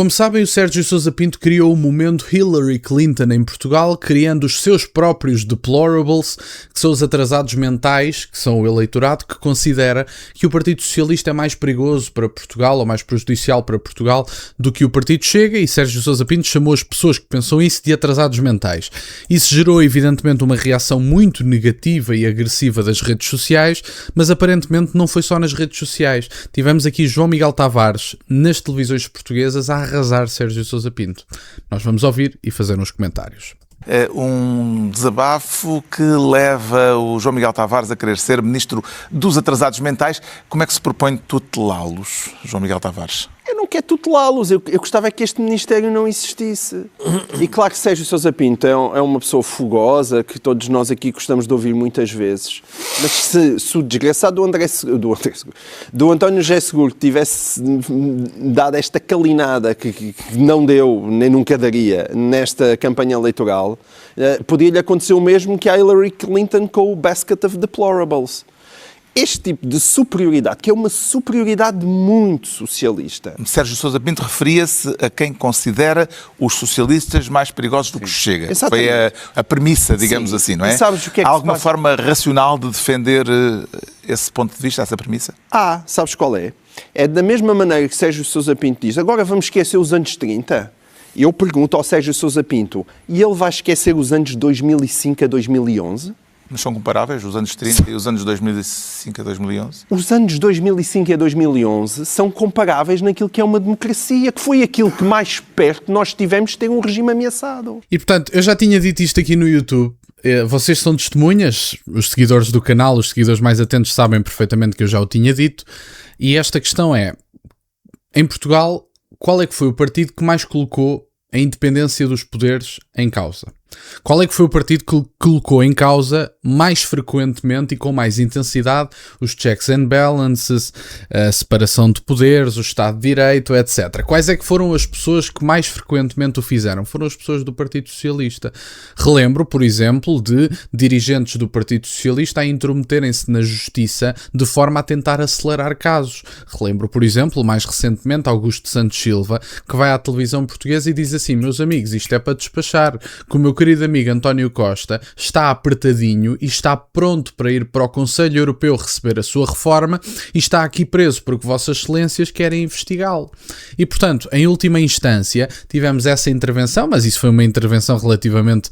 Como sabem, o Sérgio Sousa Pinto criou o momento Hillary Clinton em Portugal, criando os seus próprios deplorables, que são os atrasados mentais, que são o eleitorado, que considera que o Partido Socialista é mais perigoso para Portugal, ou mais prejudicial para Portugal, do que o Partido Chega, e Sérgio Sousa Pinto chamou as pessoas que pensam isso de atrasados mentais. Isso gerou, evidentemente, uma reação muito negativa e agressiva das redes sociais, mas aparentemente não foi só nas redes sociais. Tivemos aqui João Miguel Tavares, nas televisões portuguesas, a arrasar Sérgio Sousa Pinto. Nós vamos ouvir e fazer uns comentários. É um desabafo que leva o João Miguel Tavares a querer ser ministro dos atrasados mentais. Como é que se propõe tutelá-los, João Miguel Tavares? Eu não quero tutelá-los, eu gostava que este Ministério não existisse. E claro que Sérgio Sousa Pinto é uma pessoa fogosa, que todos nós aqui gostamos de ouvir muitas vezes. Mas se o desgraçado do António José Seguro tivesse dado esta calinada que não deu, nem nunca daria, nesta campanha eleitoral, podia-lhe acontecer o mesmo que a Hillary Clinton com o basket of deplorables. Este tipo de superioridade, que é uma superioridade muito socialista. Sérgio Sousa Pinto referia-se a quem considera os socialistas mais perigosos do que Chega. Exatamente. Foi a premissa, digamos assim, não é? E sabes o que é que há alguma forma racional de defender esse ponto de vista, essa premissa? Sabes qual é? É da mesma maneira que Sérgio Sousa Pinto diz, agora vamos esquecer os anos 30? Eu pergunto ao Sérgio Sousa Pinto, e ele vai esquecer os anos 2005 a 2011? Mas são comparáveis, os anos 30 e os anos 2005 a 2011? Os anos 2005 a 2011 são comparáveis naquilo que é uma democracia, que foi aquilo que mais perto nós tivemos de ter um regime ameaçado. E portanto, eu já tinha dito isto aqui no YouTube. Vocês são testemunhas, os seguidores do canal, os seguidores mais atentos sabem perfeitamente que eu já o tinha dito. E esta questão é, em Portugal, qual é que foi o partido que mais colocou a independência dos poderes em causa? Qual é que foi o partido que colocou em causa mais frequentemente e com mais intensidade os checks and balances, a separação de poderes, o Estado de Direito, etc. Quais é que foram as pessoas que mais frequentemente o fizeram? Foram as pessoas do Partido Socialista. Relembro, por exemplo, de dirigentes do Partido Socialista a intrometerem-se na justiça de forma a tentar acelerar casos. Relembro, por exemplo, mais recentemente, Augusto Santos Silva, que vai à televisão portuguesa e diz assim: meus amigos, isto é para despachar, que o meu querido amigo António Costa está apertadinho e está pronto para ir para o Conselho Europeu receber a sua reforma e está aqui preso porque Vossas Excelências querem investigá-lo. E, portanto, em última instância, tivemos essa intervenção, mas isso foi uma intervenção relativamente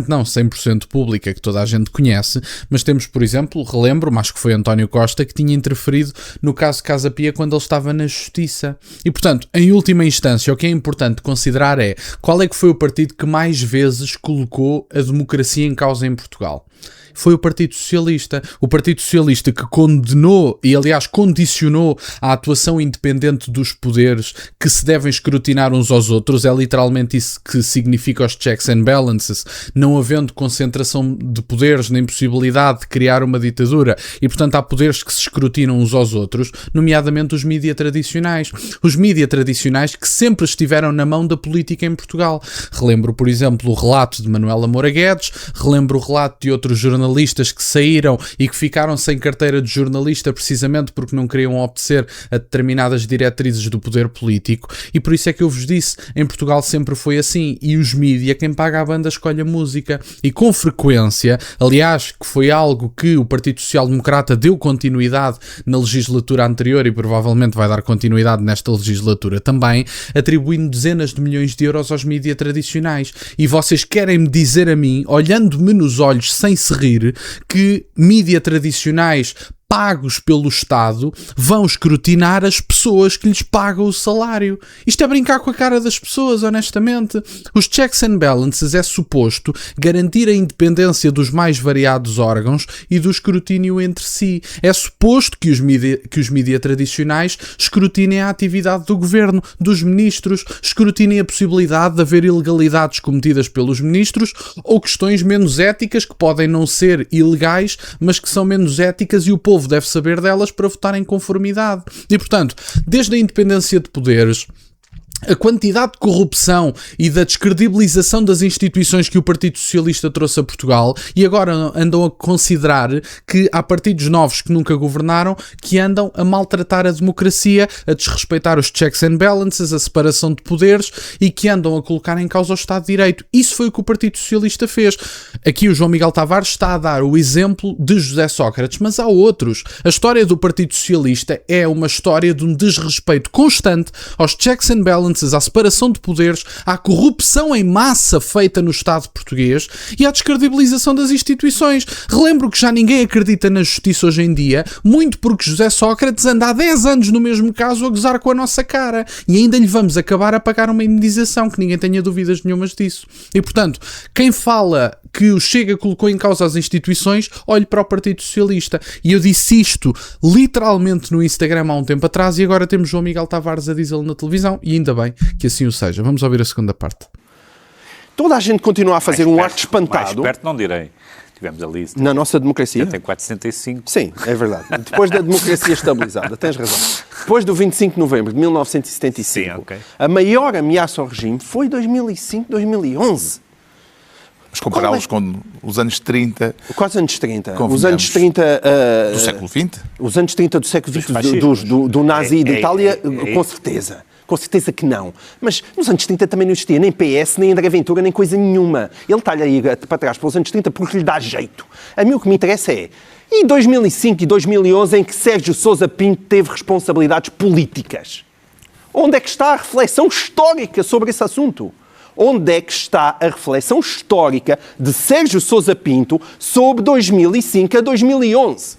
não, 100% pública, que toda a gente conhece, mas temos, por exemplo, relembro, mas que foi António Costa que tinha interferido no caso Casa Pia quando ele estava na Justiça. E, portanto, em última instância, o que é importante considerar é qual é que foi o partido que mais vezes colocou a democracia em causa em Portugal. Foi o Partido Socialista. O Partido Socialista que condenou e, aliás, condicionou a atuação independente dos poderes que se devem escrutinar uns aos outros. É literalmente isso que significa os checks and balances. Não havendo concentração de poderes nem possibilidade de criar uma ditadura e, portanto, há poderes que se escrutinam uns aos outros, nomeadamente os mídia tradicionais. Os mídia tradicionais que sempre estiveram na mão da política em Portugal. Relembro, por exemplo, o relato de Manuela Moura Guedes, relembro o relato de outros jornalistas que saíram e que ficaram sem carteira de jornalista precisamente porque não queriam obedecer a determinadas diretrizes do poder político, e por isso é que eu vos disse, em Portugal sempre foi assim, e os mídia, quem paga a banda escolhe a música, e com frequência, aliás, que foi algo que o Partido Social Democrata deu continuidade na legislatura anterior e provavelmente vai dar continuidade nesta legislatura também, atribuindo dezenas de milhões de euros aos mídia tradicionais. E vocês querem-me dizer a mim, olhando-me nos olhos sem se rir, que mídia tradicionais pagos pelo Estado vão escrutinar as pessoas que lhes pagam o salário. Isto é brincar com a cara das pessoas, honestamente. Os checks and balances é suposto garantir a independência dos mais variados órgãos e do escrutínio entre si. É suposto que os mídia tradicionais escrutinem a atividade do governo, dos ministros, escrutinem a possibilidade de haver ilegalidades cometidas pelos ministros ou questões menos éticas que podem não ser ilegais, mas que são menos éticas e o povo deve saber delas para votar em conformidade. E, portanto, desde a independência de poderes a quantidade de corrupção e da descredibilização das instituições que o Partido Socialista trouxe a Portugal, e agora andam a considerar que há partidos novos que nunca governaram que andam a maltratar a democracia, a desrespeitar os checks and balances, a separação de poderes, e que andam a colocar em causa o Estado de Direito. Isso foi o que o Partido Socialista fez. Aqui o João Miguel Tavares está a dar o exemplo de José Sócrates, mas há outros. A história do Partido Socialista é uma história de um desrespeito constante aos checks and balances, à separação de poderes, à corrupção em massa feita no Estado português e à descredibilização das instituições. Relembro que já ninguém acredita na justiça hoje em dia, muito porque José Sócrates anda há 10 anos no mesmo caso a gozar com a nossa cara, e ainda lhe vamos acabar a pagar uma indenização, que ninguém tenha dúvidas nenhumas disso. E portanto, quem fala que o Chega colocou em causa as instituições, olhe para o Partido Socialista. E eu disse isto literalmente no Instagram há um tempo atrás, e agora temos João Miguel Tavares a dizê-lo na televisão, e ainda bem que assim o seja. Vamos ouvir a segunda parte. Toda a gente continua a fazer um arte espantado. Mais perto não direi. Tivemos ali... Na nossa democracia? Eu tenho 465. Sim, é verdade. Depois da democracia estabilizada, tens razão. Depois do 25 de novembro de 1975, sim, okay, a maior ameaça ao regime foi 2005, 2011. Vamos compará-los com os anos 30. Quais anos 30? Os anos 30... do século XX? Os anos 30 do século XX, do nazi de Itália, com certeza. Com certeza que não. Mas nos anos 30 também não existia nem PS, nem André Ventura, nem coisa nenhuma. Ele está-lhe a ir para trás para os anos 30 porque lhe dá jeito. A mim o que me interessa é, em 2005 e 2011, em que Sérgio Sousa Pinto teve responsabilidades políticas? Onde é que está a reflexão histórica sobre esse assunto? Onde é que está a reflexão histórica de Sérgio Sousa Pinto sobre 2005 a 2011?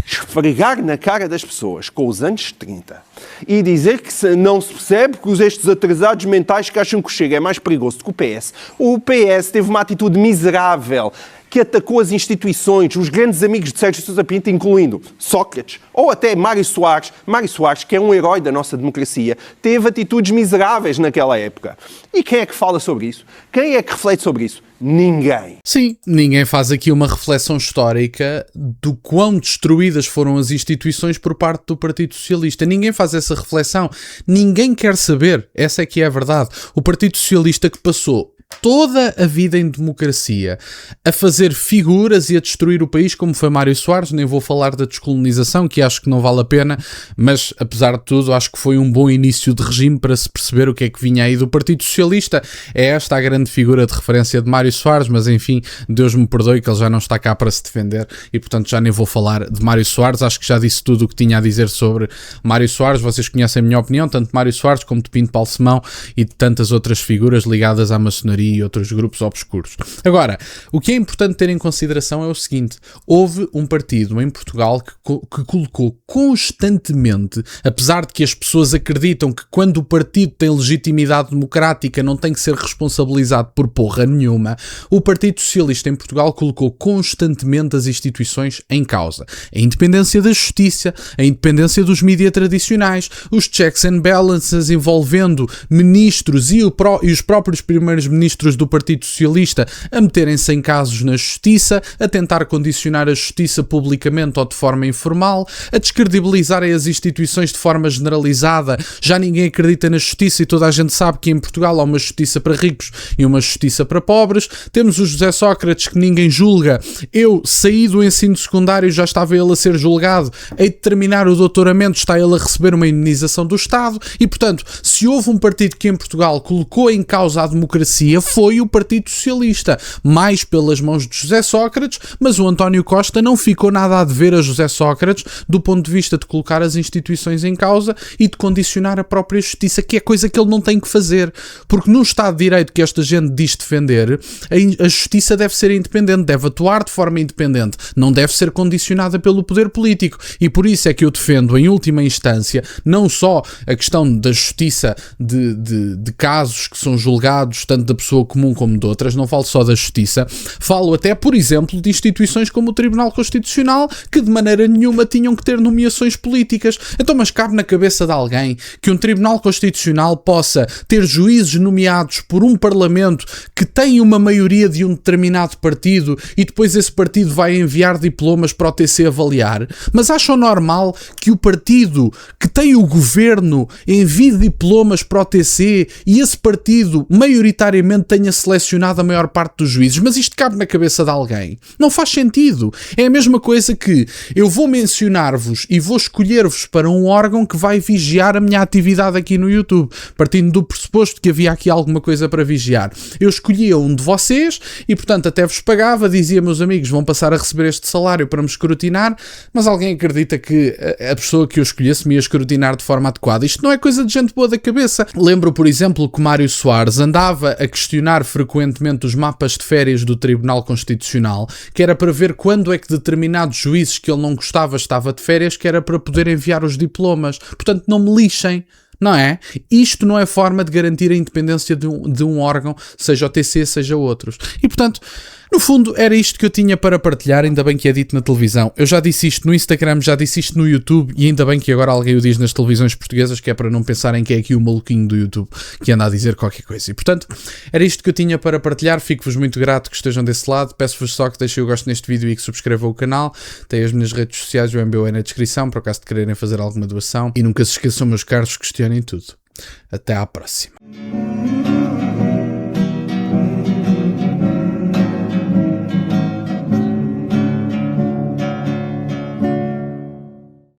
Esfregar na cara das pessoas com os anos 30 e dizer que não se percebe que estes atrasados mentais que acham que o Chega é mais perigoso do que o PS. O PS teve uma atitude miserável que atacou as instituições, os grandes amigos de Sérgio Sousa Pinto, incluindo Sócrates, ou até Mário Soares. Mário Soares, que é um herói da nossa democracia, teve atitudes miseráveis naquela época. E quem é que fala sobre isso? Quem é que reflete sobre isso? Ninguém. Sim, ninguém faz aqui uma reflexão histórica do quão destruídas foram as instituições por parte do Partido Socialista. Ninguém faz essa reflexão. Ninguém quer saber. Essa é que é a verdade. O Partido Socialista, que passou toda a vida em democracia a fazer figuras e a destruir o país, como foi Mário Soares. Nem vou falar da descolonização, que acho que não vale a pena, mas apesar de tudo acho que foi um bom início de regime para se perceber o que é que vinha aí do Partido Socialista. É esta a grande figura de referência de Mário Soares, mas enfim, Deus me perdoe que ele já não está cá para se defender e portanto já nem vou falar de Mário Soares. Acho que já disse tudo o que tinha a dizer sobre Mário Soares. Vocês conhecem a minha opinião, tanto de Mário Soares como de Pinto Balsemão e de tantas outras figuras ligadas à maçonaria e outros grupos obscuros. Agora, o que é importante ter em consideração é o seguinte: houve um partido em Portugal que colocou constantemente, apesar de que as pessoas acreditam que quando o partido tem legitimidade democrática não tem que ser responsabilizado por porra nenhuma, o Partido Socialista em Portugal colocou constantemente as instituições em causa. A independência da justiça, a independência dos mídias tradicionais, os checks and balances envolvendo ministros e os próprios primeiros ministros do Partido Socialista a meterem-se em casos na justiça, a tentar condicionar a justiça publicamente ou de forma informal, a descredibilizarem as instituições de forma generalizada. Já ninguém acredita na justiça e toda a gente sabe que em Portugal há uma justiça para ricos e uma justiça para pobres. Temos o José Sócrates, que ninguém julga. Eu saí do ensino secundário, já estava ele a ser julgado. Hei de terminar o doutoramento, está ele a receber uma indenização do Estado. E portanto, se houve um partido que em Portugal colocou em causa a democracia, foi o Partido Socialista, mais pelas mãos de José Sócrates, mas o António Costa não ficou nada a dever a José Sócrates do ponto de vista de colocar as instituições em causa e de condicionar a própria justiça, que é coisa que ele não tem que fazer, porque no Estado de Direito que esta gente diz defender, a justiça deve ser independente, deve atuar de forma independente, não deve ser condicionada pelo poder político, e por isso é que eu defendo em última instância não só a questão da justiça de casos que são julgados, tanto da pessoa comum como de outras, não falo só da justiça, falo até, por exemplo, de instituições como o Tribunal Constitucional, que de maneira nenhuma tinham que ter nomeações políticas. Então, mas cabe na cabeça de alguém que um Tribunal Constitucional possa ter juízes nomeados por um Parlamento que tem uma maioria de um determinado partido e depois esse partido vai enviar diplomas para o TC avaliar? Mas acham normal que o partido que tem o governo envie diplomas para o TC e esse partido maioritariamente tenha selecionado a maior parte dos juízes? Mas isto cabe na cabeça de alguém? Não faz sentido. É a mesma coisa que eu vou mencionar-vos e vou escolher-vos para um órgão que vai vigiar a minha atividade aqui no YouTube, partindo do pressuposto que havia aqui alguma coisa para vigiar. Eu escolhia um de vocês e, portanto, até vos pagava, dizia, meus amigos, vão passar a receber este salário para me escrutinar, mas alguém acredita que a pessoa que eu escolhesse me ia escrutinar de forma adequada? Isto não é coisa de gente boa da cabeça. Lembro, por exemplo, que Mário Soares andava a questionar frequentemente os mapas de férias do Tribunal Constitucional, que era para ver quando é que determinados juízes que ele não gostava estava de férias, que era para poder enviar os diplomas. Portanto, não me lixem. Não é? Isto não é forma de garantir a independência de um órgão, seja o TC, seja outros. E, portanto, no fundo, era isto que eu tinha para partilhar, ainda bem que é dito na televisão. Eu já disse isto no Instagram, já disse isto no YouTube, e ainda bem que agora alguém o diz nas televisões portuguesas, que é para não pensarem que é aqui o maluquinho do YouTube que anda a dizer qualquer coisa. E, portanto, era isto que eu tinha para partilhar. Fico-vos muito grato que estejam desse lado. Peço-vos só que deixem o gosto neste vídeo e que subscrevam o canal. Tem as minhas redes sociais, o MBO é na descrição, por acaso de quererem fazer alguma doação. E nunca se esqueçam, meus caros, questionem tudo. Até à próxima.